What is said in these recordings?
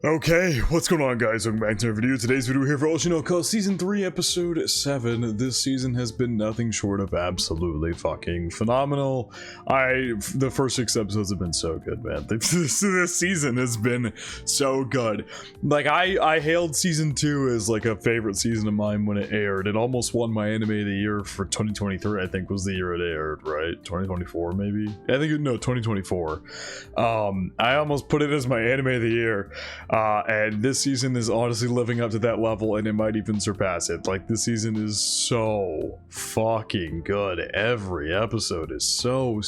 Okay, what's going on, guys? Welcome back to another video. Today's video here for Oshi uncuts Season 3, Episode 7. This season has been nothing short of absolutely fucking phenomenal. The first 6 episodes have been so good, man. This season has been so good. Like, I hailed Season 2 as like a favorite season of mine when it aired. It almost won my Anime of the Year for 2023, I think was the year it aired, right? 2024, maybe? I think, no, 2024. I almost put it as my Anime of the Year. And this season is honestly living up to that level, and it might even surpass it. Like, this season is so fucking good. Every episode is so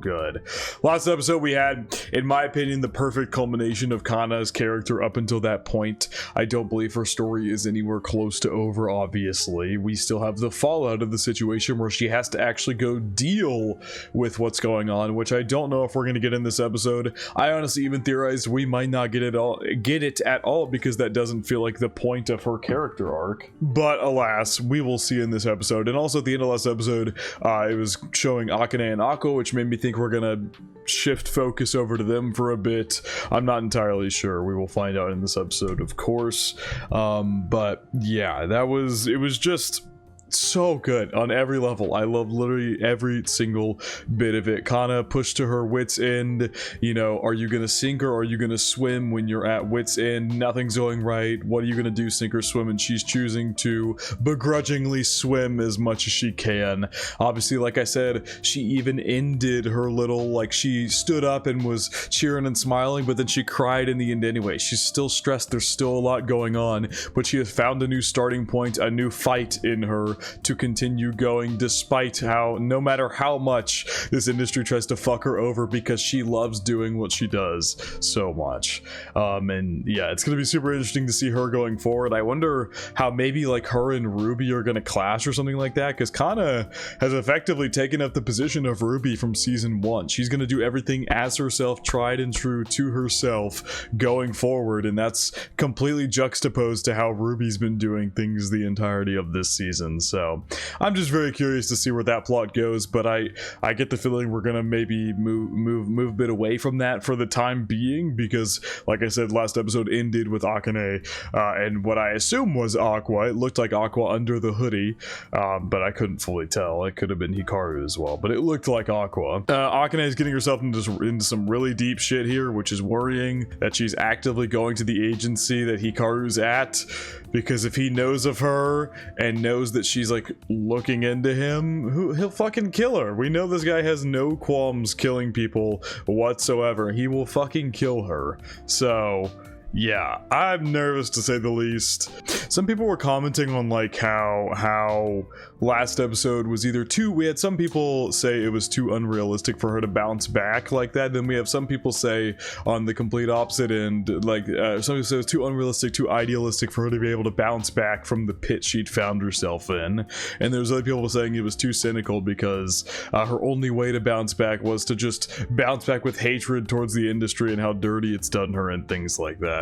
good. Last episode we had, in my opinion, the perfect culmination of Kana's character up until that point. I don't believe her story is anywhere close to over, obviously. We still have the fallout of the situation where she has to actually go deal with what's going on, which I don't know if we're going to get in this episode. I honestly even theorized we might not get it at all because that doesn't feel like the point of her character arc, but alas, we will see in this episode. And also at the end of last episode, it was showing Akane and Aqua, which made me think we're gonna shift focus over to them for a bit. I'm not entirely sure. We will find out in this episode, of course. But yeah, it was just so good on every level. I love literally every single bit of it. Kana pushed to her wits end. You know, are you gonna sink or are you gonna swim when you're at wits end? Nothing's going right. What are you gonna do, sink or swim? And she's choosing to begrudgingly swim as much as she can. Obviously, like I said, she even ended her little, like, she stood up and was cheering and smiling, but then she cried in the end anyway. She's still stressed. There's still a lot going on, but she has found a new starting point, a new fight in her to continue going, despite how, no matter how much this industry tries to fuck her over, because she loves doing what she does so much. And yeah, it's gonna be super interesting to see her going forward. I wonder how maybe like her and Ruby are gonna clash or something like that, because Kana has effectively taken up the position of Ruby from season 1. She's gonna do everything as herself, tried and true to herself going forward, and that's completely juxtaposed to how Ruby's been doing things the entirety of this season. So I'm just very curious to see where that plot goes, but I get the feeling we're gonna maybe move a bit away from that for the time being, because like I said, last episode ended with Akane and what I assume was Aqua. It looked like Aqua under the hoodie, but I couldn't fully tell. It could have been Hikaru as well, but it looked like Aqua. Akane is getting herself into some really deep shit here, which is worrying, that she's actively going to the agency that Hikaru's at, because if he knows of her and knows that she's like looking into him, he'll fucking kill her. We know this guy has no qualms killing people whatsoever. He will fucking kill her. So yeah, I'm nervous to say the least. Some people were commenting on like how last episode was either we had some people say it was too unrealistic for her to bounce back like that. Then we have some people say on the complete opposite end, like some people say it was too unrealistic, too idealistic for her to be able to bounce back from the pit she'd found herself in. And there's other people saying it was too cynical because her only way to bounce back was to just bounce back with hatred towards the industry and how dirty it's done her and things like that.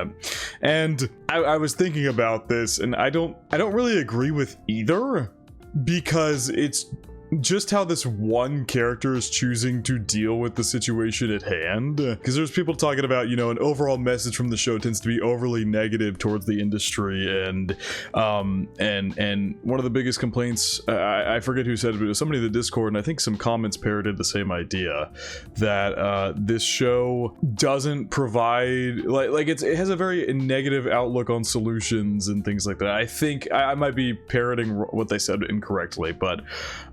And I was thinking about this, and I don't really agree with either, because it's just how this one character is choosing to deal with the situation at hand. Because there's people talking about, you know, an overall message from the show tends to be overly negative towards the industry, and one of the biggest complaints, I forget who said it, but it was somebody in the Discord, and I think some comments parroted the same idea, that this show doesn't provide, like it has a very negative outlook on solutions and things like that. I think I might be parroting what they said incorrectly, but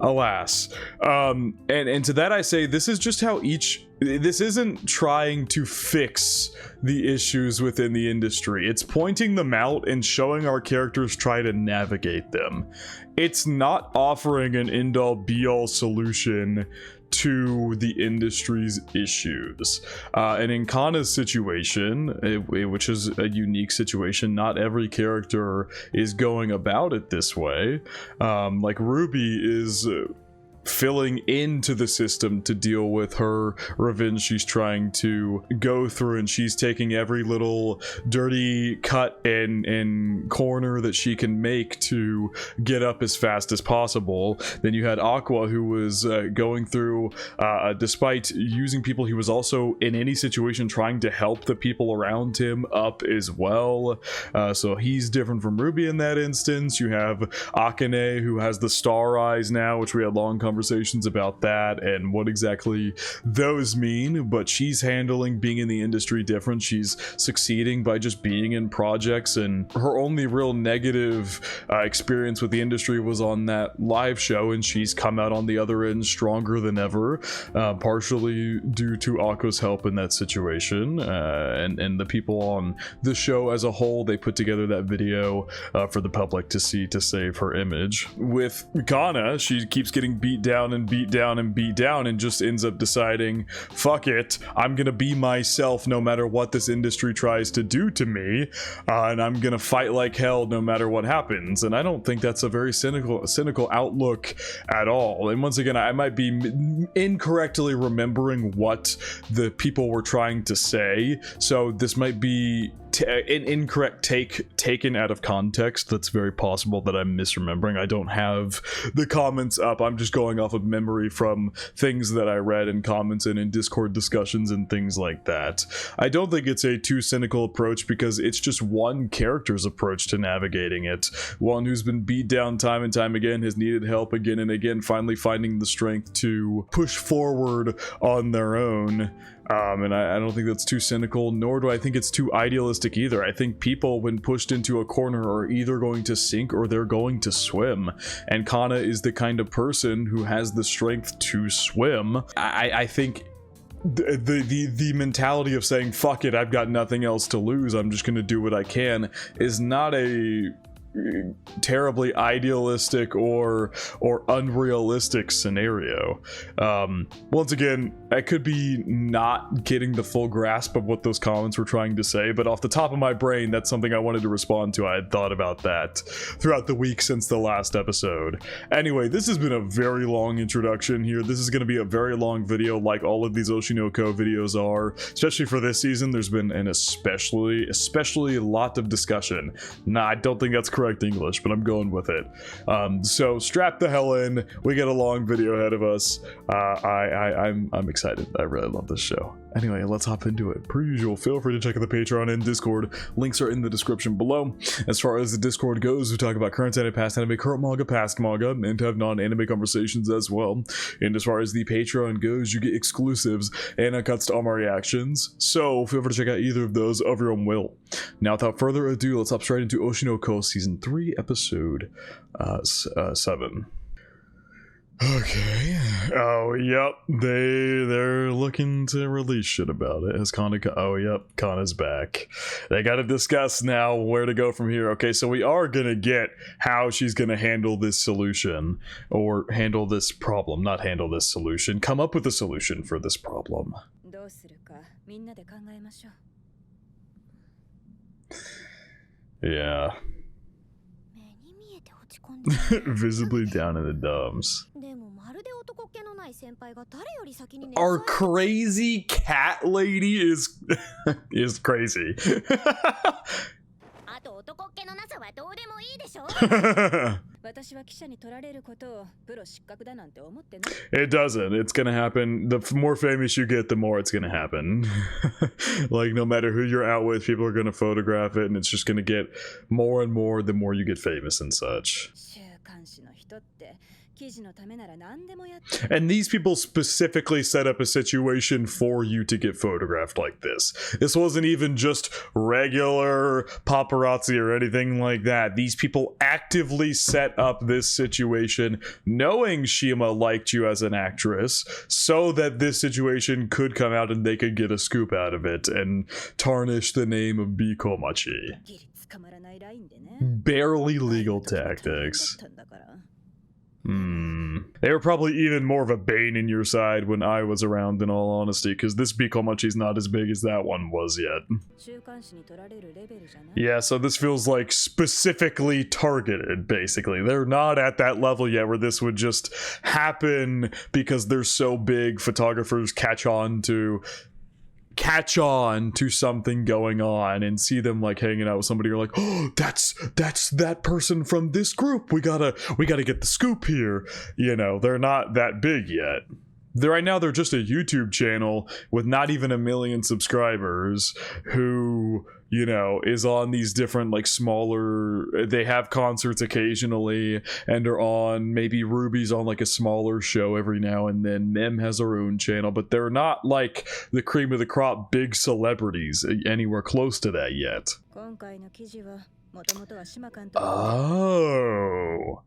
alas. And to that I say, this is just how this isn't trying to fix the issues within the industry. It's pointing them out and showing our characters try to navigate them. It's not offering an end-all be-all solution to the industry's issues. And in Kana's situation, which is a unique situation, not every character is going about it this way. Like Ruby is filling into the system to deal with her revenge she's trying to go through, and she's taking every little dirty cut and corner that she can make to get up as fast as possible. Then you had Aqua, who was going through, despite using people, he was also in any situation trying to help the people around him up as well. So he's different from Ruby in that instance. You have Akane, who has the star eyes now, which we had long conversations about that and what exactly those mean, but she's handling being in the industry different. She's succeeding by just being in projects, and her only real negative experience with the industry was on that live show, and she's come out on the other end stronger than ever, partially due to Akko's help in that situation, and the people on the show as a whole. They put together that video for the public to see to save her image. With Kana, she keeps getting beat down and beat down and beat down, and just ends up deciding, fuck it, I'm gonna be myself no matter what this industry tries to do to me, and I'm gonna fight like hell no matter what happens. And I don't think that's a very cynical outlook at all. And once again, I might be incorrectly remembering what the people were trying to say, so this might be an incorrect take taken out of context. That's very possible that I'm misremembering. I don't have the comments up. I'm just going off of memory from things that I read and comments and in Discord discussions and things like that. I don't think it's a too cynical approach, because it's just one character's approach to navigating it. One who's been beat down time and time again, has needed help again and again, finally finding the strength to push forward on their own. And I don't think that's too cynical, nor do I think it's too idealistic either. I think people, when pushed into a corner, are either going to sink or they're going to swim. And Kana is the kind of person who has the strength to swim. I think the mentality of saying, fuck it, I've got nothing else to lose, I'm just going to do what I can, is not a terribly idealistic or unrealistic scenario. Once again, I could be not getting the full grasp of what those comments were trying to say, but off the top of my brain, that's something I wanted to respond to. I had thought about that throughout the week since the last episode. Anyway, this has been a very long introduction here. This is going to be a very long video, like all of these Oshi no Ko videos are, especially for this season. There's been an especially a lot of discussion. Nah, I don't think that's correct English, but I'm going with it. So strap the hell in. We got a long video ahead of us. I'm excited. I really love this show. Anyway, let's hop into it. Per usual, feel free to check out the Patreon and Discord. Links are in the description below. As far as the Discord goes, we talk about current anime, past anime, current manga, past manga, and have non-anime conversations as well. And as far as the Patreon goes, you get exclusives and uncuts to all my reactions. So feel free to check out either of those of your own will. Now, without further ado, let's hop straight into Oshi no Ko Season 3, Episode 7. Okay. Oh, yep. They're looking to release shit about it. Has Kana? Oh, yep. Kana's back. They got to discuss now where to go from here. Okay, so we are gonna get how she's gonna handle this solution, or handle this problem. Not handle this solution. Come up with a solution for this problem. Yeah. Visibly down in the dumps. Our crazy cat lady is crazy. It doesn't. It's gonna happen. The more famous you get, the more it's gonna happen. Like, no matter who you're out with, people are gonna photograph it, and it's just gonna get more and more the more you get famous and such. And these people specifically set up a situation for you to get photographed like this. This wasn't even just regular paparazzi or anything like that. These people actively set up this situation knowing Shima liked you as an actress, so that this situation could come out and they could get a scoop out of it and tarnish the name of Bikomachi. Barely legal tactics. They were probably even more of a bane in your side when I was around, in all honesty, because this Bikomachi's not as big as that one was yet. Yeah, so this feels like specifically targeted, basically. They're not at that level yet where this would just happen because they're so big, photographers catch on to something going on and see them like hanging out with somebody. You're like, oh, that's that person from this group. We gotta get the scoop here. You know, they're not that big yet. Right now they're just a YouTube channel with not even 1 million subscribers who, you know, is on these different like smaller, they have concerts occasionally and are on, maybe Ruby's on like a smaller show every now and then. Mem has her own channel, but they're not like the cream of the crop big celebrities anywhere close to that yet. Oh,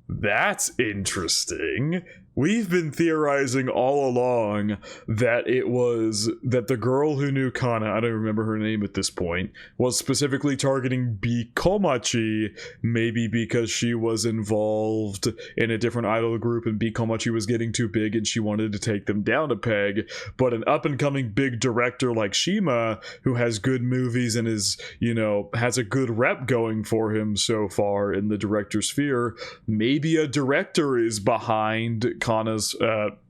that's interesting. We've been theorizing all along that the girl who knew Kana, I don't remember her name at this point, was specifically targeting Bikomachi, maybe because she was involved in a different idol group and Bikomachi was getting too big and she wanted to take them down a peg. But an up-and-coming big director like Shima, who has good movies and is, you know, has a good rep going for him so far in the director sphere, maybe a director is behind Kana's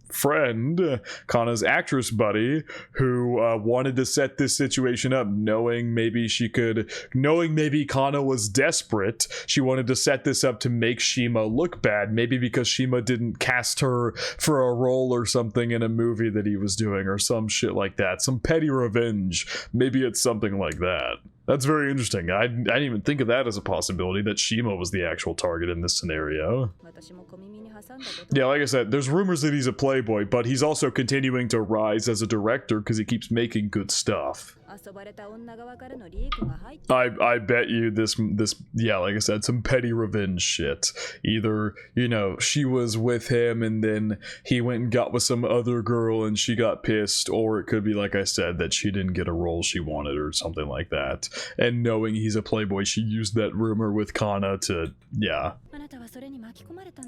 friend, Kana's actress buddy, who wanted to set this situation up, knowing maybe Kana was desperate. She wanted to set this up to make Shima look bad, maybe because Shima didn't cast her for a role or something in a movie that he was doing, or some shit like that. Some petty revenge. Maybe it's something like that. That's very interesting. I didn't even think of that as a possibility, that Shima was the actual target in this scenario. Yeah, like I said, there's rumors that he's a playboy, but he's also continuing to rise as a director because he keeps making good stuff. I bet you this, yeah, like I said, some petty revenge shit. Either, you know, she was with him and then he went and got with some other girl and she got pissed, or it could be, like I said, that she didn't get a role she wanted or something like that. And knowing he's a playboy, she used that rumor with Kana to, yeah.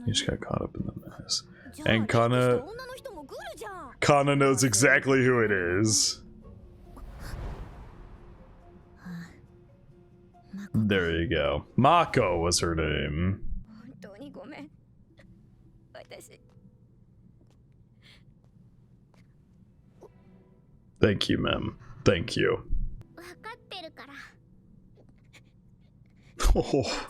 He just got caught up in the mess. And Kana knows exactly who it is. There you go. Mako was her name. Thank you, ma'am. Thank you. Oh.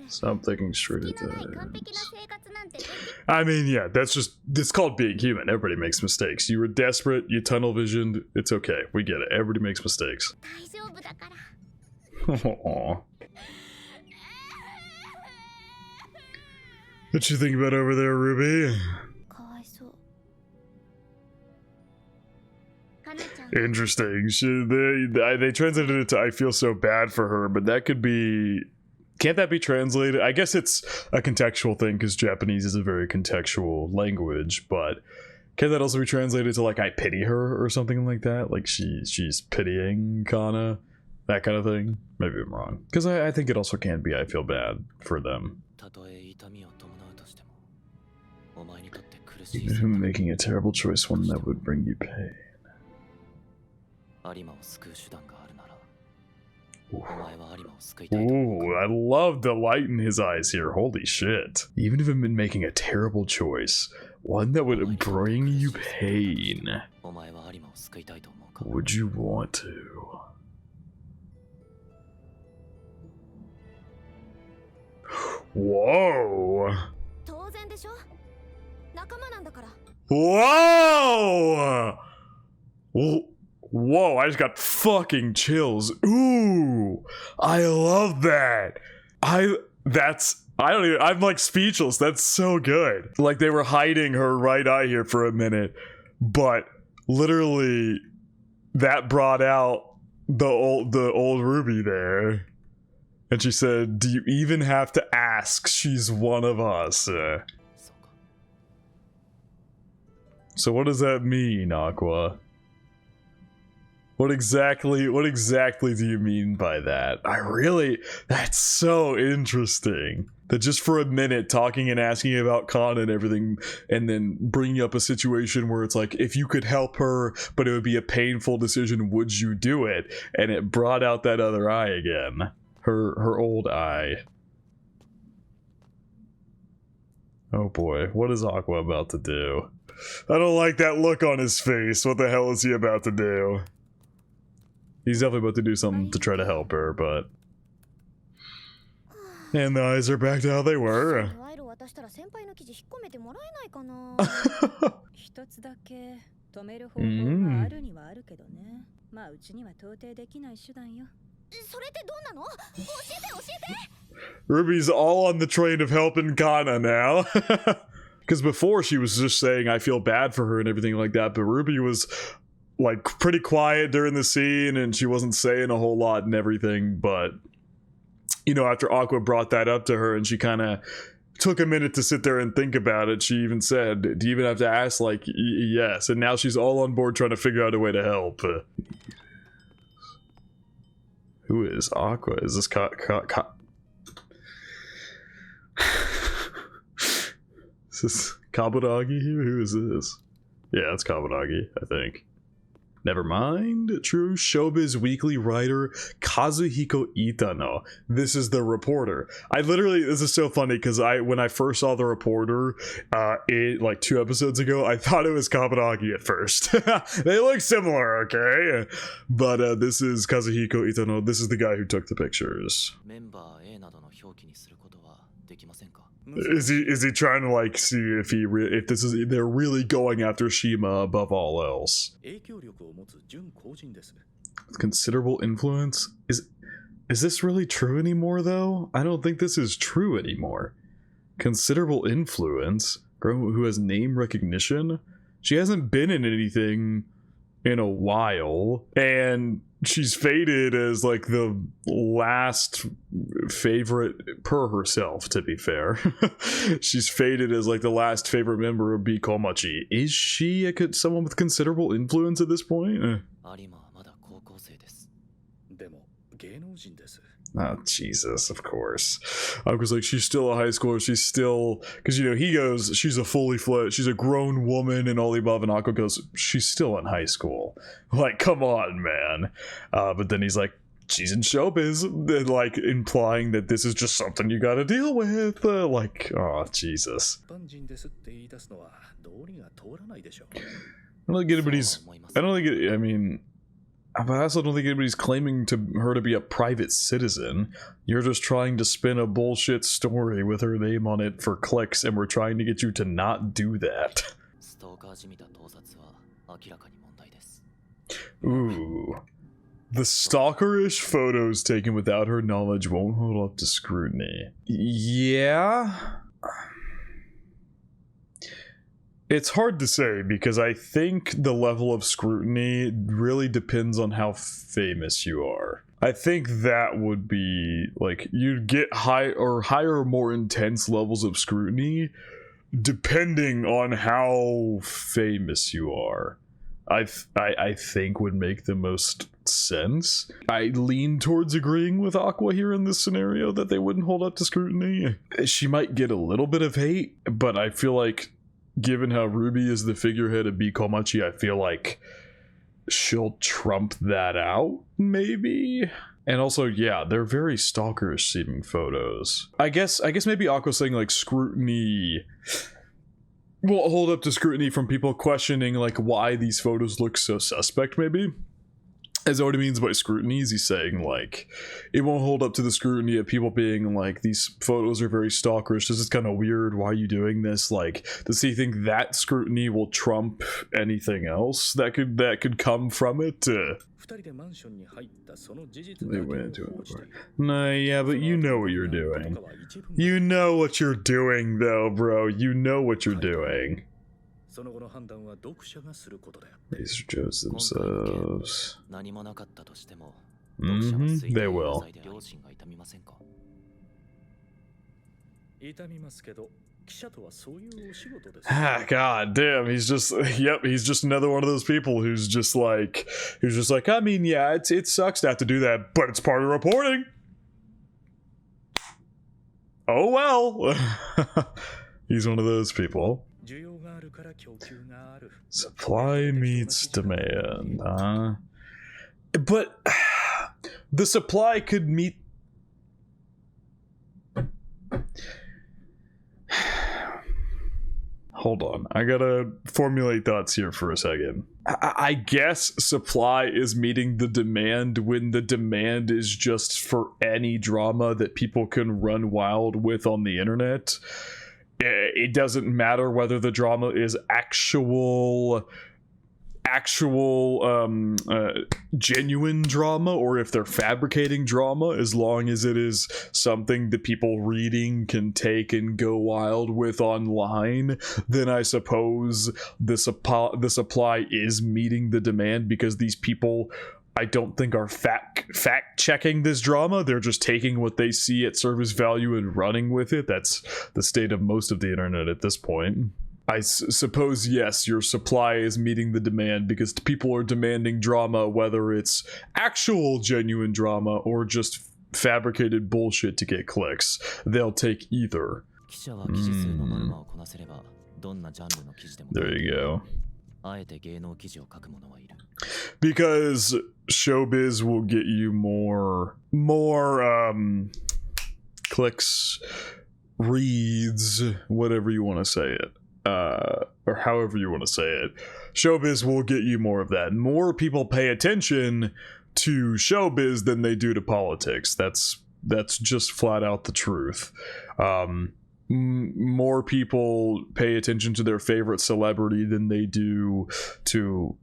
Stop thinking straight at that. I mean, yeah, it's called being human. Everybody makes mistakes. You were desperate, you tunnel visioned, it's okay. We get it. Everybody makes mistakes. Aww. What you think about over there, Ruby? Interesting. They translated it to "I feel so bad for her," but that could be... Can't that be translated? I guess it's a contextual thing because Japanese is a very contextual language, but can that also be translated to like "I pity her" or something like that? Like she's pitying Kana? That kind of thing? Maybe I'm wrong. Because I think it also can be "I feel bad for them." Even making a terrible choice, one that would bring you pain. Ooh, I love the light in his eyes here. Holy shit. Even if I've been making a terrible choice, one that would bring you pain, would you want to? Whoa! Whoa! Whoa, I just got fucking chills. Ooh, I love that. I'm like speechless. That's so good. Like they were hiding her right eye here for a minute, but literally that brought out the old Ruby there. And she said, "Do you even have to ask? She's one of us." So what does that mean, Aqua? What exactly do you mean by that? That's so interesting. That just for a minute talking and asking about Kana and everything, and then bringing up a situation where it's like, if you could help her, but it would be a painful decision, would you do it? And it brought out that other eye again. Her old eye. Oh boy, what is Aqua about to do? I don't like that look on his face. What the hell is he about to do? He's definitely about to do something to try to help her, but... And the eyes are back to how they were. Ruby's all on the train of helping Kana now. Because before she was just saying, I feel bad for her and everything like that, but Ruby was like pretty quiet during the scene and she wasn't saying a whole lot and everything, but you know, after Aqua brought that up to her and she kind of took a minute to sit there and think about it, she even said, do you even have to ask? Like, yes. And now she's all on board trying to figure out a way to help. Who is Aqua? Is this Is this Kaburagi here? Who is this? Yeah, it's Kaburagi, I think. Never mind. True Showbiz Weekly writer Kazuhiko Itano. This is the reporter. I literally, this is so funny because when I first saw the reporter like 2 episodes ago, I thought it was Kaburagi at first. They look similar, okay? But this is Kazuhiko Itano. This is the guy who took the pictures. Is he trying to like see if they're really going after Shima above all else? Considerable influence? Is this really true anymore though? I don't think this is true anymore. Considerable influence? Girl who has name recognition? She hasn't been in anything in a while, and she's faded as like the last favorite per herself, to be fair. She's faded as like the last favorite member of B Komachi. Is she someone with considerable influence at this point? Oh, Jesus, of course. I was like, she's still a high schooler. She's still... Because, you know, he goes, she's a fully fledged... She's a grown woman and all the above. And Aqua goes, she's still in high school. Like, come on, man. But then he's like, she's in showbiz. Like, implying that this is just something you gotta deal with. Like, oh, Jesus. I don't think anybody's... I mean... But I also don't think anybody's claiming her to be a private citizen. You're just trying to spin a bullshit story with her name on it for clicks, and we're trying to get you to not do that. Ooh. The stalkerish photos taken without her knowledge won't hold up to scrutiny. Yeah? It's hard to say because I think the level of scrutiny really depends on how famous you are. I think that would be like you'd get higher or more intense levels of scrutiny depending on how famous you are. I think would make the most sense. I lean towards agreeing with Aqua here in this scenario that they wouldn't hold up to scrutiny. She might get a little bit of hate, but I feel like given how Ruby is the figurehead of B Komachi, I feel like she'll trump that out, maybe? And also, yeah, they're very stalkerish seeming photos. I guess maybe Aqua's saying like scrutiny won't hold up to scrutiny from people questioning like why these photos look so suspect, maybe? As what he means by scrutiny is he's saying like it won't hold up to the scrutiny of people being like these photos are very stalkerish, this is kind of weird, why are you doing this? Like, does he think that scrutiny will trump anything else that could come from it? They went into it before. Nah, yeah, but you know what you're doing. You know what you're doing though, bro. You know what you're doing. These are Joes themselves. They will. Ah, god damn, he's just another one of those people who's just like, I mean, yeah, it sucks to have to do that, but it's part of reporting. Oh well. He's one of those people. Supply meets demand, huh? But the supply could meet... Hold on, I gotta formulate thoughts here for a second. I guess supply is meeting the demand when the demand is just for any drama that people can run wild with on the internet. It doesn't matter whether the drama is actual genuine drama or if they're fabricating drama, as long as it is something that people reading can take and go wild with online, then I suppose the supply is meeting the demand, because these people, I don't think, are fact checking this drama. They're just taking what they see at surface value and running with it. That's the state of most of the internet at this point. I suppose, yes, your supply is meeting the demand because people are demanding drama, whether it's actual genuine drama or just fabricated bullshit to get clicks. They'll take either. There you go. Because showbiz will get you more clicks, reads, whatever you want to say it. Or however you want to say it. Showbiz will get you more of that. More people pay attention to showbiz than they do to politics. That's just flat out the truth. More people pay attention to their favorite celebrity than they do to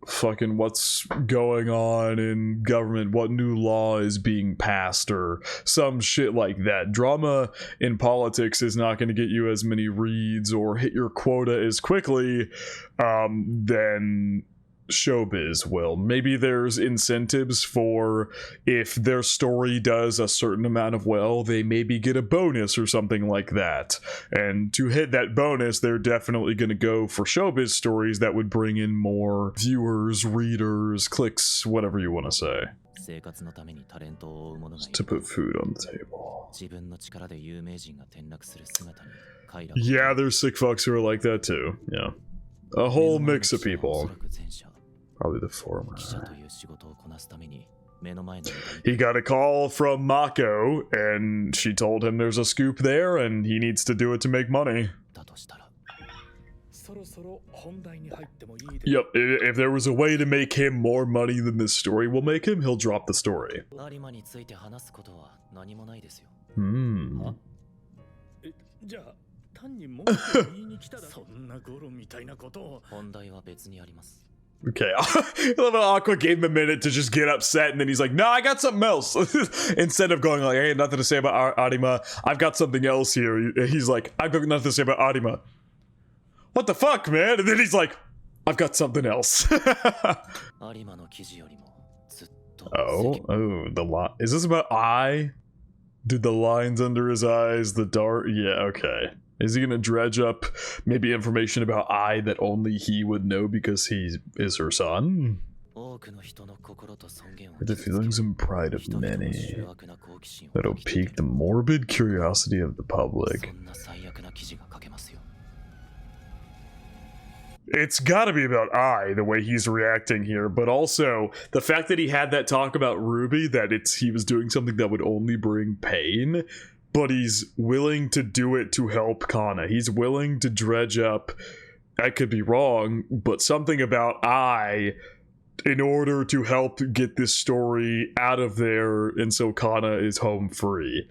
fucking what's going on in government, what new law is being passed, or some shit like that. Drama in politics is not going to get you as many reads or hit your quota as quickly than showbiz will. Maybe there's incentives for, if their story does a certain amount of well, they maybe get a bonus or something like that. And to hit that bonus, they're definitely going to go for showbiz stories that would bring in more viewers, readers, clicks, whatever you want to say. To put food on the table. Yeah, there's sick fucks who are like that too. Yeah. A whole mix of people. Probably the former. He got a call from Mako, and she told him there's a scoop there, and he needs to do it to make money. Yep, if there was a way to make him more money than this story will make him, he'll drop the story. Okay, I love how Aqua gave him a minute to just get upset, and then he's like, no, I got something else. Instead of going like, hey, nothing to say about Arima, I've got something else here. He's like, I've got nothing to say about Arima. What the fuck, man? And then he's like, I've got something else. Oh, the lot. Is this about eye? Dude, the lines under his eyes, the dark. Yeah, okay. Is he gonna dredge up maybe information about Ai that only he would know because he is her son? With the feelings and pride of many, that'll pique the morbid curiosity of the public. It's gotta be about Ai, the way he's reacting here, but also the fact that he had that talk about Ruby, that he was doing something that would only bring pain. But he's willing to do it to help Kana. He's willing to dredge up, I could be wrong, but something about Ai in order to help get this story out of there, and so Kana is home free.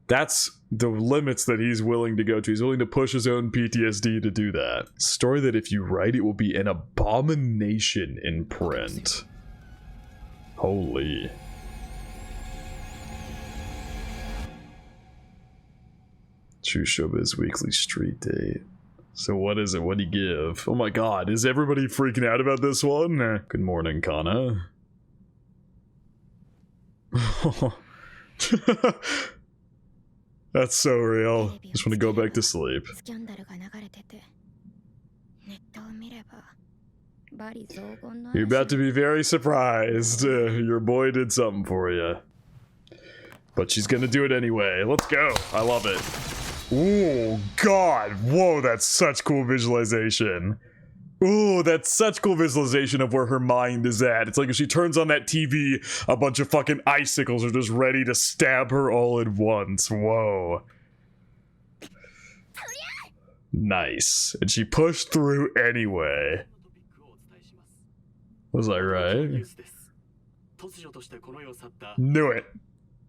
That's the limits that he's willing to go to. He's willing to push his own PTSD to do that. Story that if you write, it will be an abomination in print. Holy. True Showbiz Weekly Street Date. So what is it? What do you give? Oh my god, is everybody freaking out about this one? Good morning, Kana. That's so real. Just want to go back to sleep. You're about to be very surprised. Your boy did something for you. But she's gonna do it anyway. Let's go. I love it. Oh, God. Whoa, that's such cool visualization. Ooh, that's such cool visualization of where her mind is at. It's like if she turns on that TV, a bunch of fucking icicles are just ready to stab her all at once. Whoa. Nice. And she pushed through anyway. Was I right? Knew it.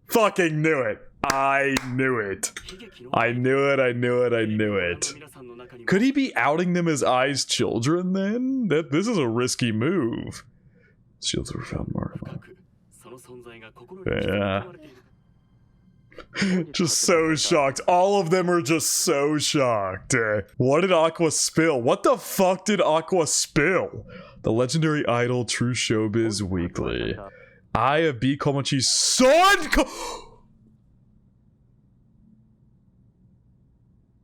Fucking knew it. I knew it. I knew it, I knew it, I knew it. Could he be outing them as Ai's children then? This is a risky move. Shields were found marked. Yeah. Just so shocked. All of them are just so shocked. What did Aqua spill? What the fuck did Aqua spill? The legendary idol True Showbiz Weekly. I of B. Komachi's son.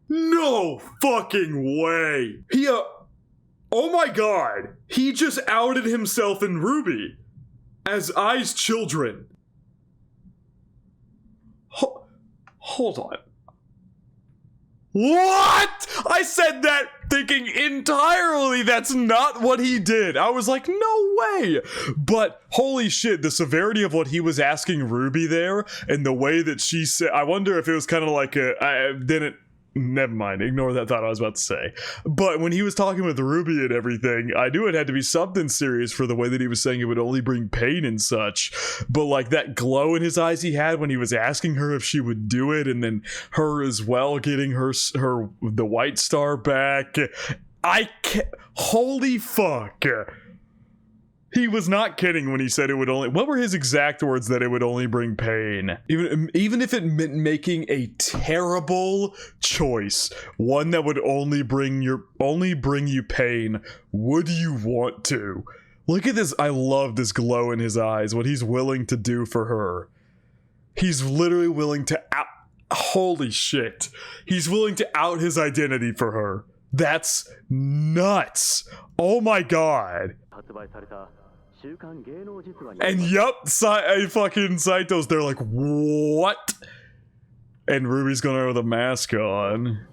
No fucking way. He oh my god. He just outed himself and Ruby as Ai's children. Hold on. What? I said that thinking entirely that's not what he did. I was like, no way. But holy shit, the severity of what he was asking Ruby there and the way that she said, I wonder if it was kind of like never mind, ignore that thought I was about to say. But when he was talking with Ruby and everything, I knew it had to be something serious for the way that he was saying it would only bring pain and such. But like that glow in his eyes he had when he was asking her if she would do it, and then her as well getting the white star back. I can't, holy fuck. He was not kidding when he said it would only, what were his exact words? That it would only bring pain. Even if it meant making a terrible choice, one that would only bring you pain, would you want to? Look at this. I love this glow in his eyes, what he's willing to do for her. He's literally willing to holy shit. He's willing to out his identity for her. That's nuts. Oh my god. And yup, fucking Saito's there like, what? And Ruby's going over with a mask on.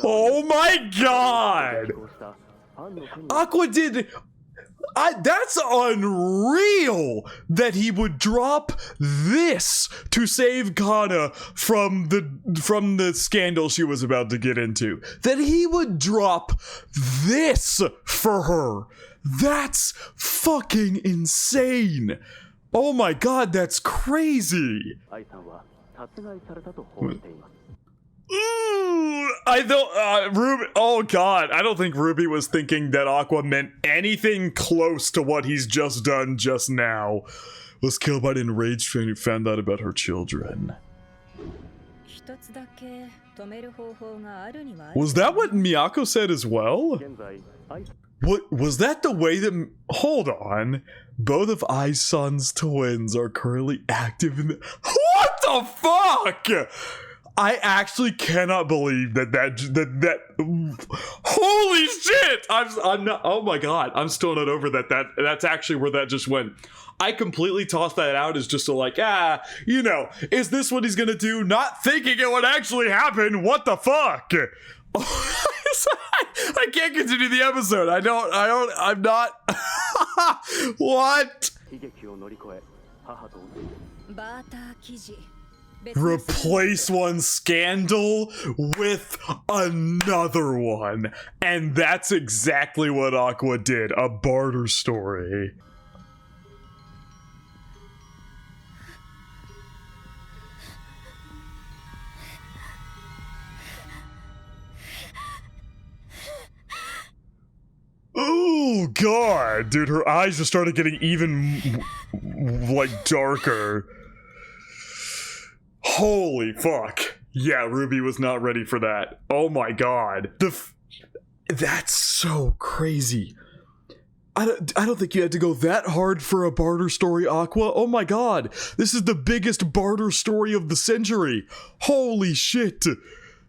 Oh my god! Aqua did... that's unreal that he would drop this to save Kana from the scandal she was about to get into. That he would drop this for her. That's fucking insane. Oh my god, that's crazy. I don't, Ruby, oh god, I don't think Ruby was thinking that Aqua meant anything close to what he's just done just now. Was killed by an enraged fan who found out about her children. Was that what Miyako said as well? What, was that the way that, hold on, both of Ai's son's twins are currently active in the, what the fuck? I actually cannot believe that holy shit! I'm not, oh my god, I'm still not over that's actually where that just went. I completely tossed that out as just a like, you know, is this what he's gonna do? Not thinking it would actually happen. What the fuck? I can't continue the episode. I'm not. What? Replace one scandal with another one. And that's exactly what Aqua did. A barter story. Oh god, dude, her eyes just started getting even like darker. Holy fuck. Yeah, Ruby was not ready for that. Oh my god. That's so crazy. I don't think you had to go that hard for a barter story, Aqua. Oh my god. This is the biggest barter story of the century. Holy shit.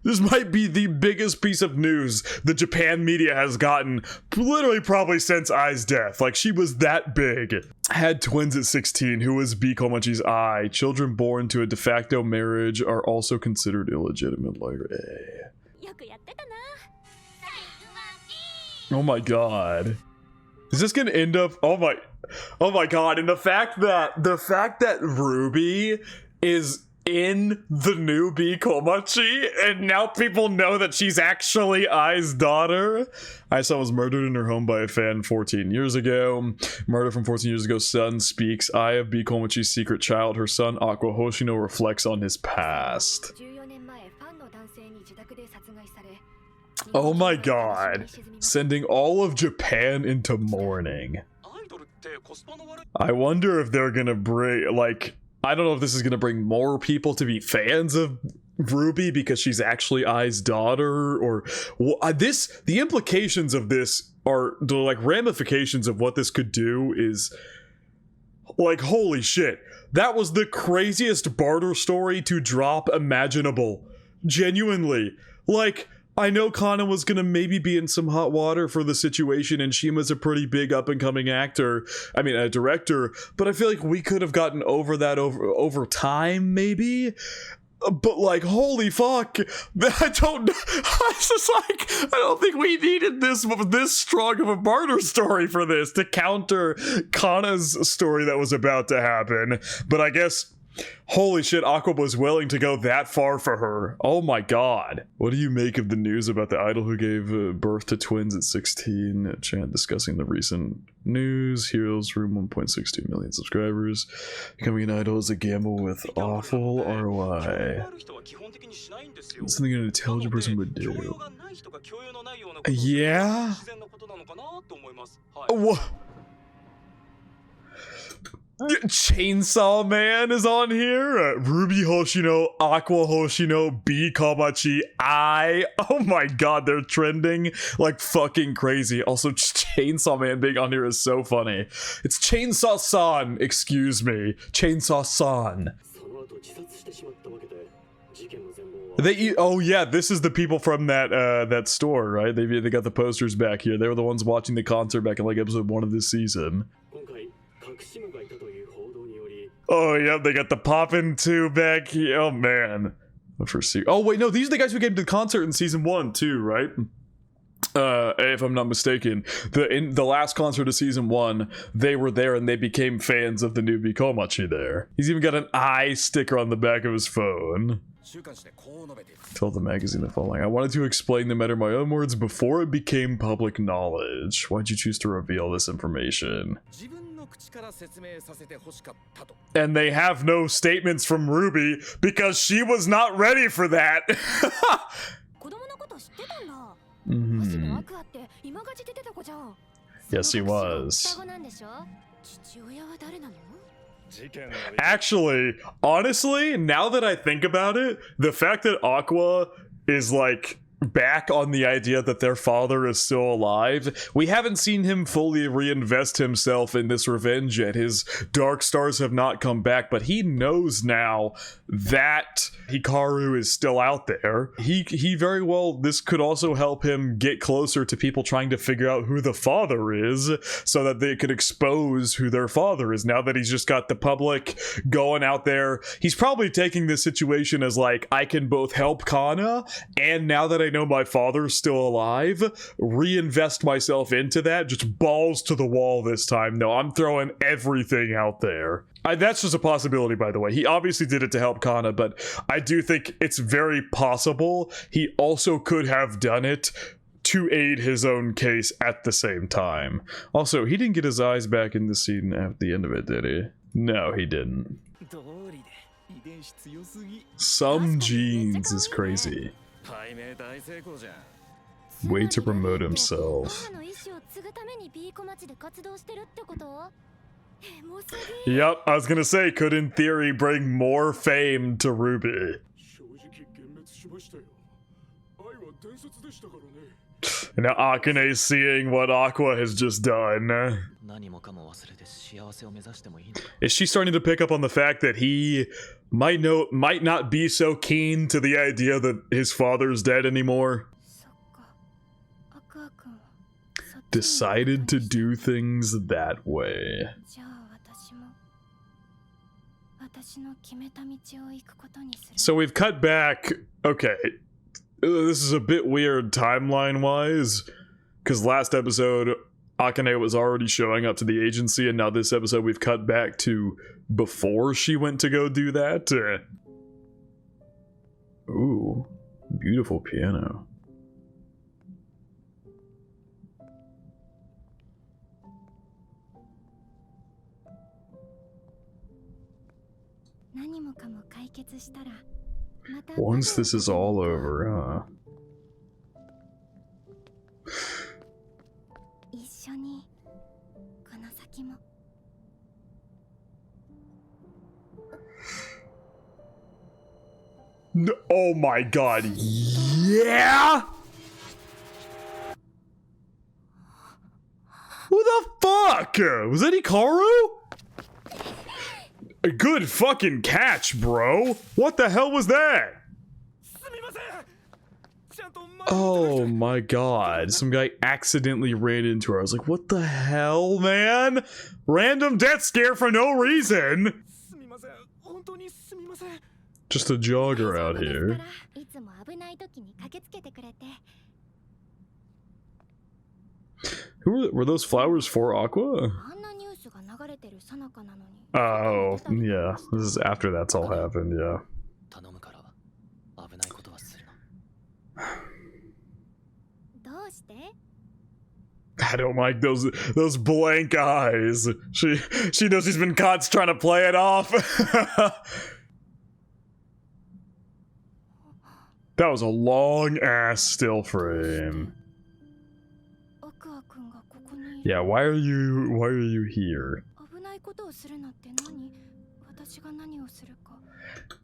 This might be the biggest piece of news the Japan media has gotten, literally probably since Ai's death. Like, she was that big. Had twins at 16, who was B. Komachi's Ai. Children born to a de facto marriage are also considered illegitimate. Like, oh my god. Is this gonna end up? Oh my god. And the fact that Ruby is in the new B. Komachi, and now people know that she's actually Ai's daughter. Ai-san was murdered in her home by a fan 14 years ago. Murder from 14 years ago. Son speaks. Ai of B. Komachi's secret child. Her son, Aqua Hoshino, reflects on his past. Oh my god. Sending all of Japan into mourning. I wonder if they're gonna bring, like, I don't know if this is gonna bring more people to be fans of Ruby because she's actually Ai's daughter, or the implications of this are, the like ramifications of what this could do is like, holy shit. That was the craziest barter story to drop imaginable. Genuinely. Like, I know Kana was gonna maybe be in some hot water for the situation, and Shima's a pretty big up-and-coming actor, I mean a director, but I feel like we could have gotten over that over time, maybe? But like, holy fuck, I don't think we needed this strong of a barter story for this to counter Kana's story that was about to happen, but I guess, holy shit, Aqua was willing to go that far for her. Oh my god. What do you make of the news about the idol who gave birth to twins at 16? Chant discussing the recent news. Heroes Room 1.62 million subscribers. Becoming an idol is a gamble with awful ROI. It's something an intelligent person would do. Yeah? What? Chainsaw Man is on here. Ruby Hoshino, Aqua Hoshino, B. Komachi, Ai. Oh my god, they're trending like fucking crazy. Also, Chainsaw Man being on here is so funny. It's Chainsaw-san, excuse me. Chainsaw-san. Oh yeah, this is the people from that store, right? They got the posters back here. They were the ones watching the concert back in like episode 1 of this season. Oh, yeah, they got the poppin' too back here. Oh, man. Oh, wait, no, these are the guys who came to the concert in season 1, too, right? If I'm not mistaken. In the last concert of season 1, they were there and they became fans of the new Komachi there. He's even got an eye sticker on the back of his phone. Told the magazine the following. I wanted to explain the matter in my own words before it became public knowledge. Why'd you choose to reveal this information? And they have no statements from Ruby because she was not ready for that. Yes, he was. Actually, honestly, now that I think about it, the fact that Aqua is like back on the idea that their father is still alive, we haven't seen him fully reinvest himself in this revenge yet. His dark stars have not come back, but he knows now that Hikaru is still out there. He very well, this could also help him get closer to people trying to figure out who the father is so that they could expose who their father is. Now that he's just got the public going out there, he's probably taking this situation as like, I can both help Kana, and now that I know my father's still alive, reinvest myself into that. Just balls to the wall this time. No, I'm throwing everything out there. That's just a possibility, by the way. He obviously did it to help Kana, but I do think it's very possible he also could have done it to aid his own case at the same time. Also, he didn't get his eyes back in the scene at the end of it, did he? No, he didn't. Some genes is crazy. Way to promote himself. Yep, I was gonna say, could in theory bring more fame to Ruby. And now Akane's seeing what Aqua has just done. Is she starting to pick up on the fact that he might not be so keen to the idea that his father's dead anymore? Decided to do things that way. So we've cut back. Okay, this is a bit weird timeline-wise, because last episode Akane was already showing up to the agency, and now this episode we've cut back to before she went to go do that. Ooh, beautiful piano. Once this is all over, No, oh my god, yeah? Who the fuck? Was that Hikaru? A good fucking catch, bro. What the hell was that? Oh my god, some guy accidentally ran into her. I was like, what the hell, man? Random death scare for no reason. Just a jogger out here. Were those flowers for Aqua? Oh, yeah. This is after that's all happened, yeah. I don't like those blank eyes. She knows she's been caught trying to play it off. That was a long ass still frame. Yeah, why are you here?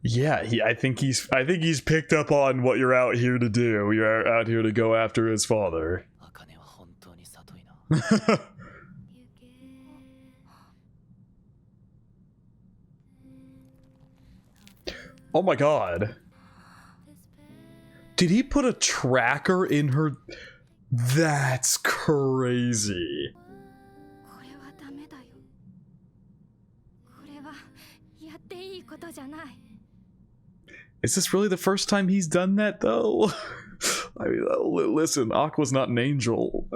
Yeah, I think he's picked up on what you're out here to do. You're out here to go after his father. Oh my god. Did he put a tracker in her? That's crazy. Is this really the first time he's done that, though? I mean, listen, Aqua's not an angel.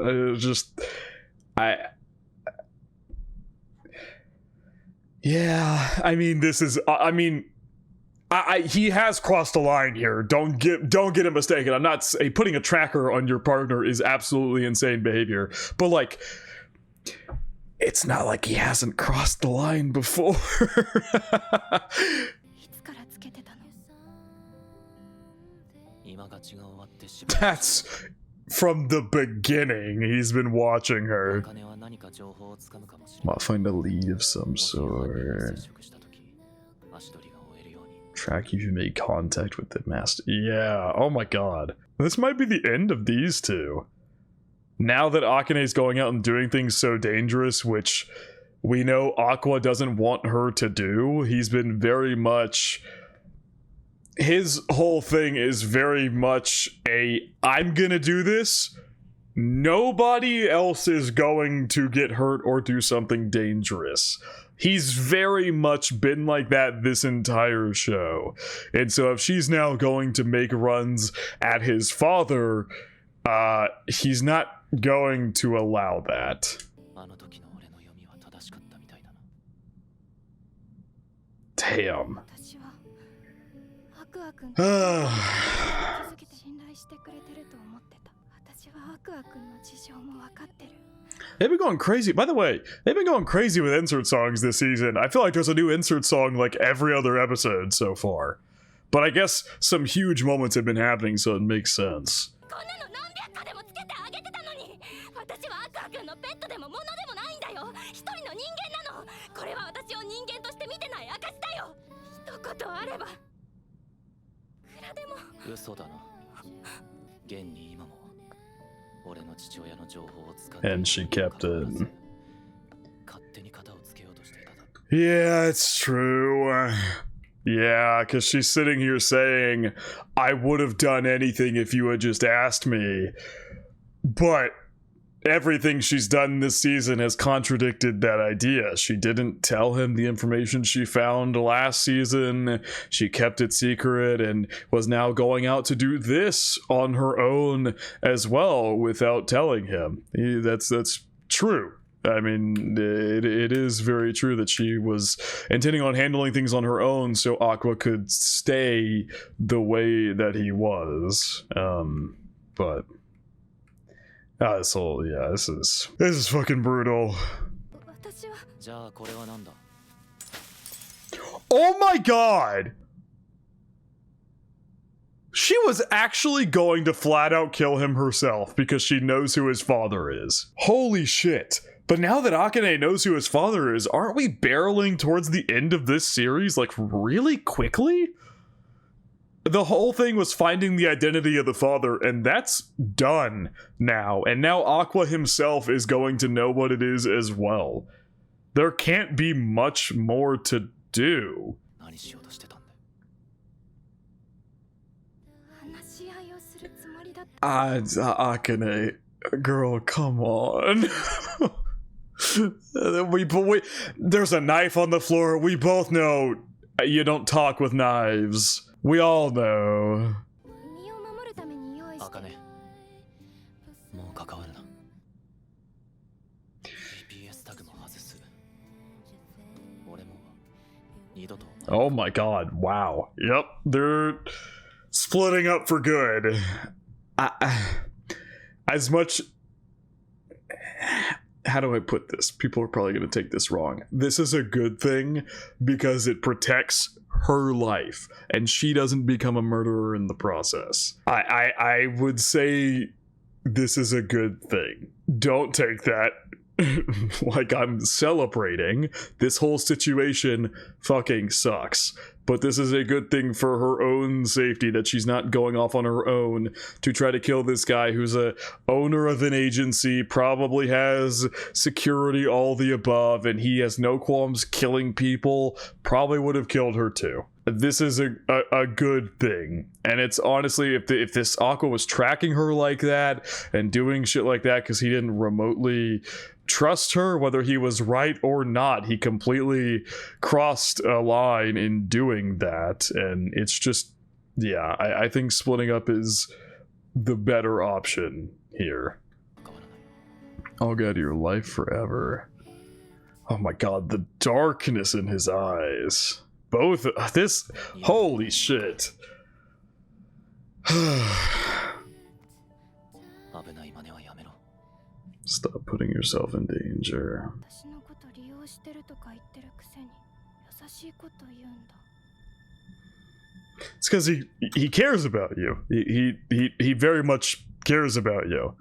Yeah, I mean, this is, he has crossed the line here. Don't get him mistaken. I'm not putting a tracker on your partner is absolutely insane behavior, but like, it's not like he hasn't crossed the line before. That's from the beginning. He's been watching her. Might find a lead of some sort. Track if you made contact with the master. Yeah, oh my god. This might be the end of these two. Now that Akane's going out and doing things so dangerous, which we know Aqua doesn't want her to do, he's been very much... His whole thing is very much I'm gonna do this. Nobody else is going to get hurt or do something dangerous. He's very much been like that this entire show. And so if she's now going to make runs at his father, he's not going to allow that. Damn. They've been going crazy. By the way, they've been going crazy with insert songs this season. I feel like there's a new insert song like every other episode so far. But I guess some huge moments have been happening, so it makes sense. And she kept it. Yeah, it's true. Yeah, because she's sitting here saying, I would have done anything if you had just asked me. But everything she's done this season has contradicted that idea. She didn't tell him the information she found last season. She kept it secret and was now going out to do this on her own as well without telling him. That's true. I mean, it is very true that she was intending on handling things on her own so Aqua could stay the way that he was. But this whole, yeah, this is fucking brutal. Oh my god! She was actually going to flat out kill him herself because she knows who his father is. Holy shit. But now that Akane knows who his father is, aren't we barreling towards the end of this series, like, really quickly? The whole thing was finding the identity of the father, and that's done now. And now Aqua himself is going to know what it is as well. There can't be much more to do. Akane, girl, come on. There's a knife on the floor. We both know you don't talk with knives. We all know. Oh my god, wow. Yep, they're splitting up for good. As much... How do I put this? People are probably going to take this wrong. This is a good thing because it protects her life and she doesn't become a murderer in the process. I would say this is a good thing. Don't take that like I'm celebrating. This whole situation fucking sucks. But this is a good thing for her own safety, that she's not going off on her own to try to kill this guy who's a owner of an agency, probably has security, all the above, and he has no qualms killing people, probably would have killed her too. This is a good thing. And it's honestly, if this Aqua was tracking her like that and doing shit like that because he didn't remotely trust her, whether he was right or not, he completely crossed a line in doing that. And it's just, yeah, I think splitting up is the better option here. I'll get your life forever. Oh my god, the darkness in his eyes. Both this, holy shit. Stop putting yourself in danger. It's because he cares about you. He very much cares about you.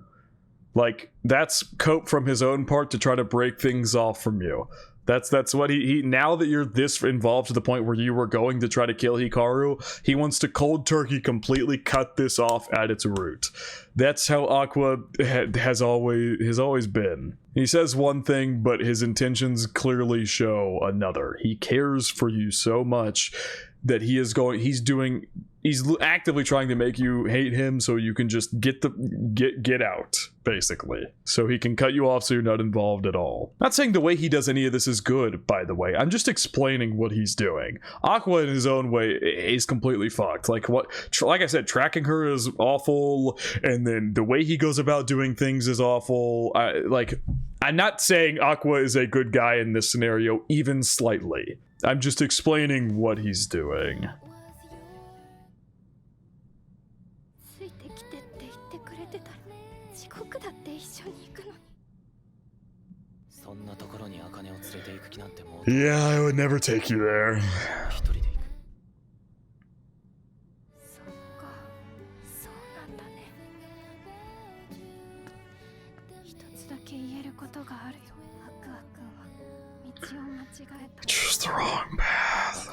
Like, that's cope from his own part to try to break things off from you. That's what he now that you're this involved to the point where you were going to try to kill Hikaru, he wants to cold turkey completely cut this off at its root. That's how Aqua has always been. He says one thing, but his intentions clearly show another. He cares for you so much that he's actively trying to make you hate him so you can just get out, basically. So he can cut you off so you're not involved at all. Not saying the way he does any of this is good, by the way. I'm just explaining what he's doing. Aqua in his own way is completely fucked. Like I said, tracking her is awful, and then the way he goes about doing things is awful. I'm not saying Aqua is a good guy in this scenario, even slightly. I'm just explaining what he's doing. Yeah, I would never take you there. Choose the wrong path.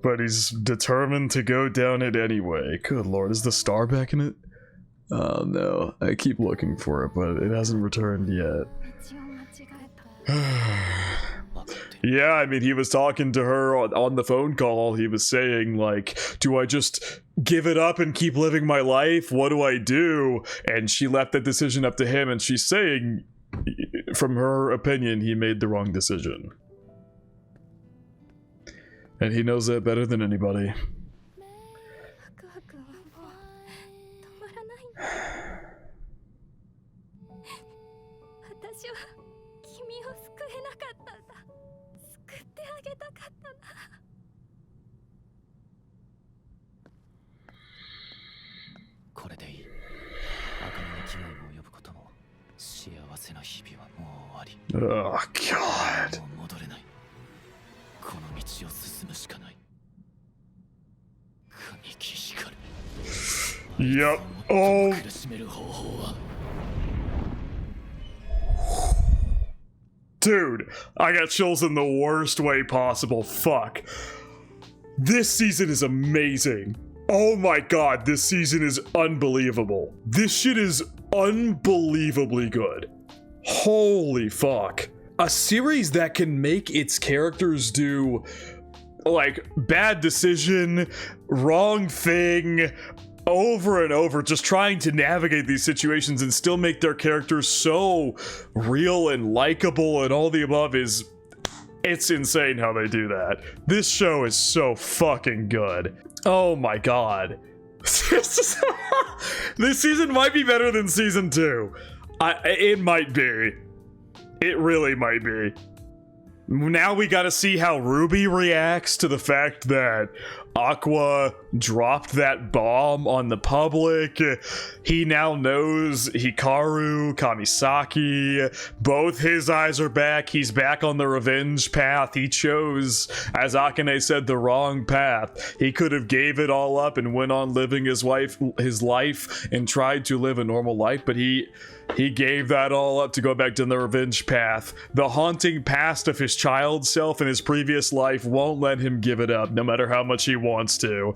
But he's determined to go down it anyway. Good lord, is the star back in it? Oh no, I keep looking for it, but it hasn't returned yet. Yeah, I mean, he was talking to her on the phone call. He was saying, like, do I just give it up and keep living my life? What do I do? And she left that decision up to him, and she's saying, from her opinion, he made the wrong decision. And he knows that better than anybody. Oh God. Yep. Oh. Dude, I got chills in the worst way possible. Fuck. This season is amazing. Oh my God, this season is unbelievable. This shit is unbelievably good. Holy fuck. A series that can make its characters do, like, bad decision, wrong thing, over and over, just trying to navigate these situations and still make their characters so real and likable and all the above is... It's insane how they do that. This show is so fucking good. Oh my God. This season might be better than season 2. It might be. It really might be. Now we gotta see how Ruby reacts to the fact that Aqua dropped that bomb on the public. He now knows Hikaru, Kamisaki, both his eyes are back. He's back on the revenge path. He chose, as Akane said, the wrong path. He could have gave it all up and went on living his life and tried to live a normal life, but he gave that all up to go back to the revenge path. The haunting past of his child self in his previous life won't let him give it up, no matter how much he wants to.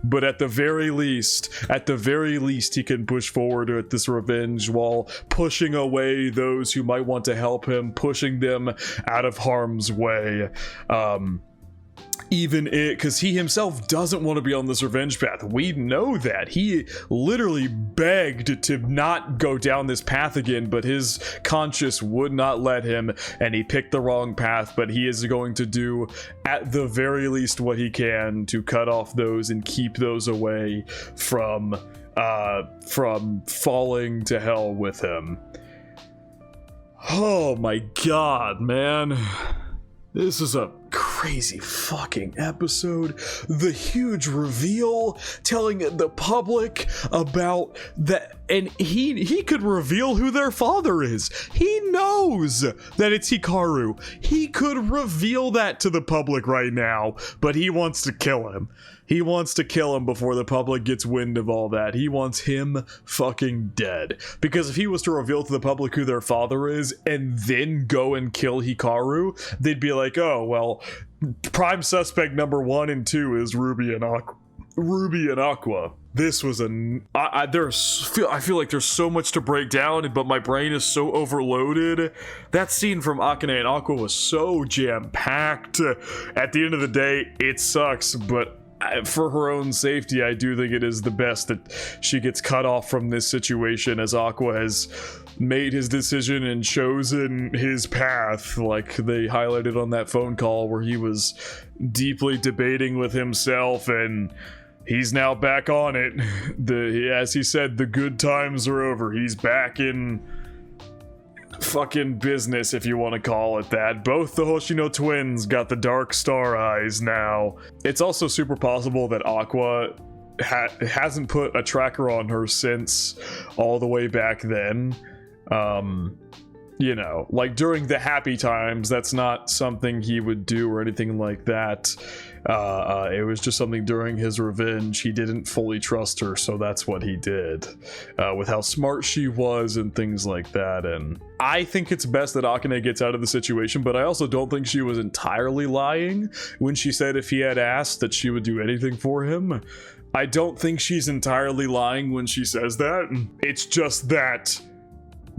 But at the very least, he can push forward at this revenge while pushing away those who might want to help him, pushing them out of harm's way. Even it, because he himself doesn't want to be on this revenge path. We know that. He literally begged to not go down this path again, but his conscience would not let him, and he picked the wrong path, but he is going to do, at the very least, what he can to cut off those and keep those away from falling to hell with him. Oh my God, man. This is a crazy fucking episode. The huge reveal, telling the public about that, and he could reveal who their father is. He knows that it's Hikaru. He could reveal that to the public right now, but he wants to kill him. He wants to kill him before the public gets wind of all that. He wants him fucking dead. Because if he was to reveal to the public who their father is and then go and kill Hikaru, they'd be like, oh, well, prime suspect number 1 and 2 is Ruby and Aqua. This was I feel like there's so much to break down, but my brain is so overloaded. That scene from Akane and Aqua was so jam-packed. At the end of the day, it sucks, but for her own safety, I do think it is the best that she gets cut off from this situation, as Aqua has made his decision and chosen his path, like they highlighted on that phone call where he was deeply debating with himself, and he's now back on it. As he said, the good times are over. He's back in fucking business, if you want to call it that. Both the Hoshino twins got the dark star eyes now. It's also super possible that Aqua hasn't put a tracker on her since all the way back then. You know, like during the happy times, that's not something he would do or anything like that. It was just something during his revenge. He didn't fully trust her, so that's what he did. With how smart she was and things like that. And I think it's best that Akane gets out of the situation, but I also don't think she was entirely lying when she said if he had asked that she would do anything for him. I don't think she's entirely lying when she says that. It's just that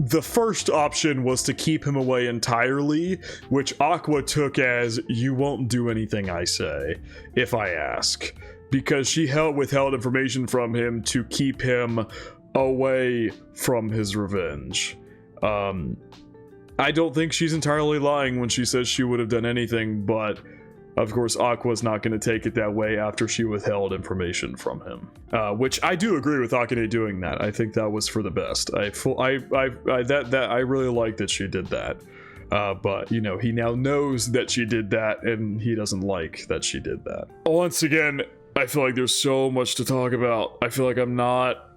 the first option was to keep him away entirely, which Aqua took as, you won't do anything I say if I ask, because she withheld information from him to keep him away from his revenge. I don't think she's entirely lying when she says she would have done anything, but of course, Aqua's not going to take it that way after she withheld information from him. Which I do agree with Akane doing that. I think that was for the best. I really like that she did that. But, you know, he now knows that she did that, and he doesn't like that she did that. Once again, I feel like there's so much to talk about. I feel like I'm not...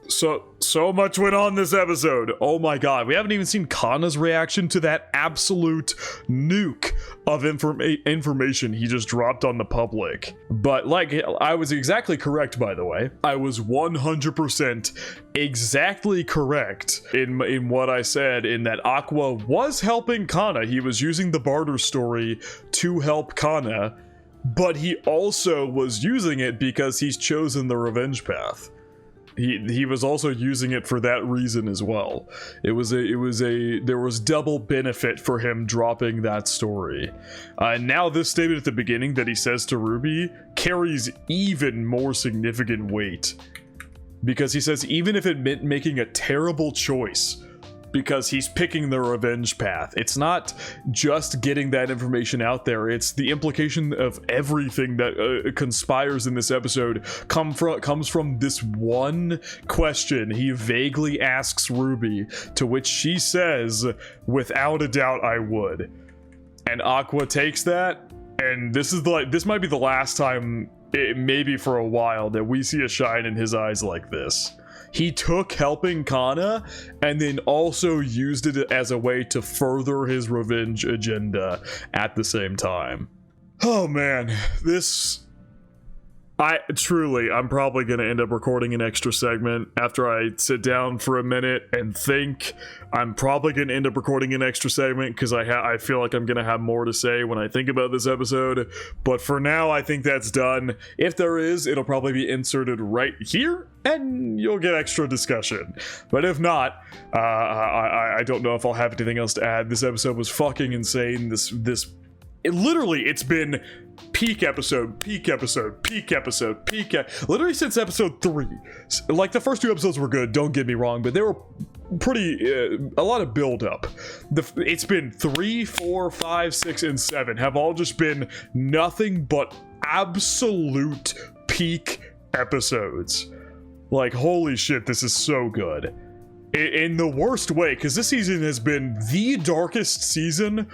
So much went on this episode. Oh my god, we haven't even seen Kana's reaction to that absolute nuke of information he just dropped on the public. But like, I was exactly correct, by the way. I was 100% exactly correct in what I said, in that Aqua was helping Kana. He was using the barter story to help Kana, but he also was using it because he's chosen the revenge path. He was also using it for that reason as well. There was double benefit for him dropping that story. And now this statement at the beginning that he says to Ruby carries even more significant weight, because he says even if it meant making a terrible choice, because he's picking the revenge path. It's not just getting that information out there, it's the implication of everything that conspires in this episode comes from this one question he vaguely asks Ruby, to which she says, without a doubt I would. And Aqua takes that, and this might be the last time, maybe for a while, that we see a shine in his eyes like this. He took helping Kana and then also used it as a way to further his revenge agenda at the same time. Oh man, I'm probably going to end up recording an extra segment after I sit down for a minute and think. I'm probably going to end up recording an extra segment because I feel like I'm going to have more to say when I think about this episode. But for now, I think that's done. If there is, it'll probably be inserted right here, and you'll get extra discussion. But if not, I don't know if I'll have anything else to add. This episode was fucking insane. It's been peak episode, literally since episode 3. Like, the first 2 episodes were good, don't get me wrong, but they were pretty, a lot of build up. It's been 3, 4, 5, 6, and 7 have all just been nothing but absolute peak episodes. Like, holy shit, this is so good. In the worst way, because this season has been the darkest season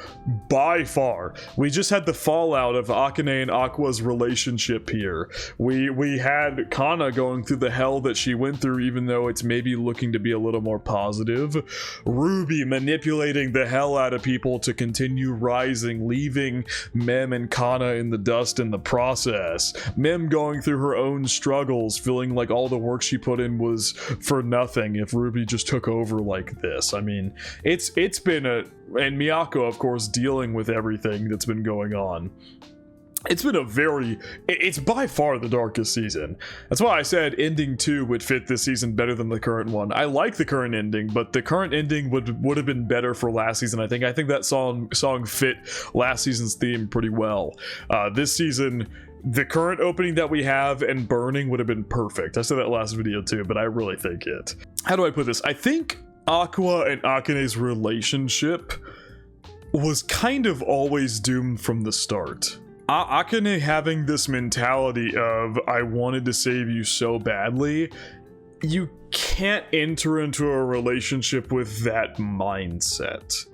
by far. We just had the fallout of Akane and Aqua's relationship here. We had Kana going through the hell that she went through, even though it's maybe looking to be a little more positive. Ruby manipulating the hell out of people to continue rising, leaving Mem and Kana in the dust in the process. Mem going through her own struggles, feeling like all the work she put in was for nothing if Ruby just took over like this. I mean, it's been and Miyako, of course, dealing with everything that's been going on. It's been it's by far the darkest season. That's why I said ending 2 would fit this season better than the current one. I like the current ending, but the current ending would have been better for last season. I think that song fit last season's theme pretty well. This season, the current opening that we have and Burning would have been perfect. I said that last video too, but I really think it. How do I put this? I think Aqua and Akane's relationship was kind of always doomed from the start. Akane having this mentality of, I wanted to save you so badly, you can't enter into a relationship with that mindset.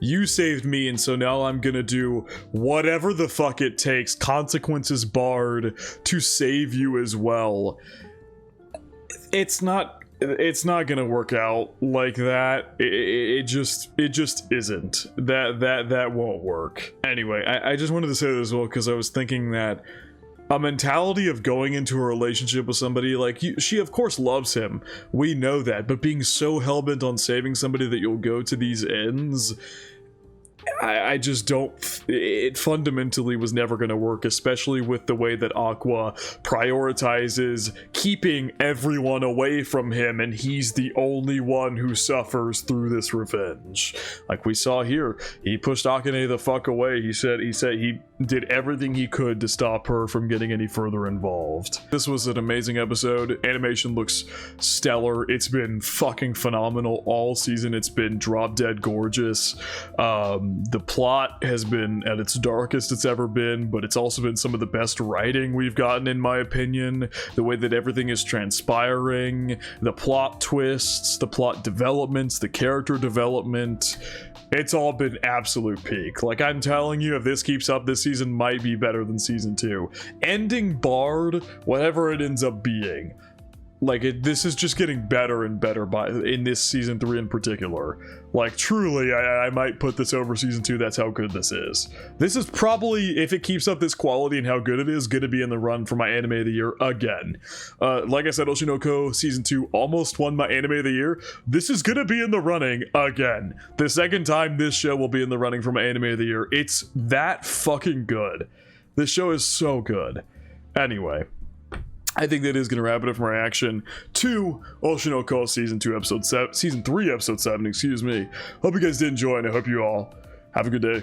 You saved me, and so now I'm gonna do whatever the fuck it takes, consequences barred, to save you as well. It's not gonna work out like that. It just isn't. That won't work. Anyway, I just wanted to say that as well, because I was thinking that a mentality of going into a relationship with somebody, like, she of course loves him, we know that, but being so hell-bent on saving somebody that you'll go to these ends, I just don't, it fundamentally was never going to work, especially with the way that Aqua prioritizes keeping everyone away from him, and he's the only one who suffers through this revenge. Like we saw here, he pushed Akane the fuck away. He said he did everything he could to stop her from getting any further involved. This was an amazing episode. Animation looks stellar. It's been fucking phenomenal all season. It's been drop dead gorgeous. The plot has been at its darkest it's ever been, but it's also been some of the best writing we've gotten, in my opinion. The way that everything is transpiring, the plot twists, the plot developments, the character development, it's all been absolute peak. Like, I'm telling you, if this keeps up, this season might be better than season 2. Ending barred, whatever it ends up being, like, this is just getting better and better in this season 3 in particular. Like, truly, I might put this over season 2. That's how good this is. This is probably, if it keeps up this quality and how good it is, gonna be in the run for my anime of the year again. Like I said, Oshi no Ko season 2 almost won my anime of the year. This is gonna be in the running again. The second time this show will be in the running for my anime of the year. It's that fucking good. This show is so good. Anyway, I think that is going to wrap it up for my reaction to Oshi no Ko season 3 episode 7, excuse me. Hope you guys did enjoy, and I hope you all have a good day.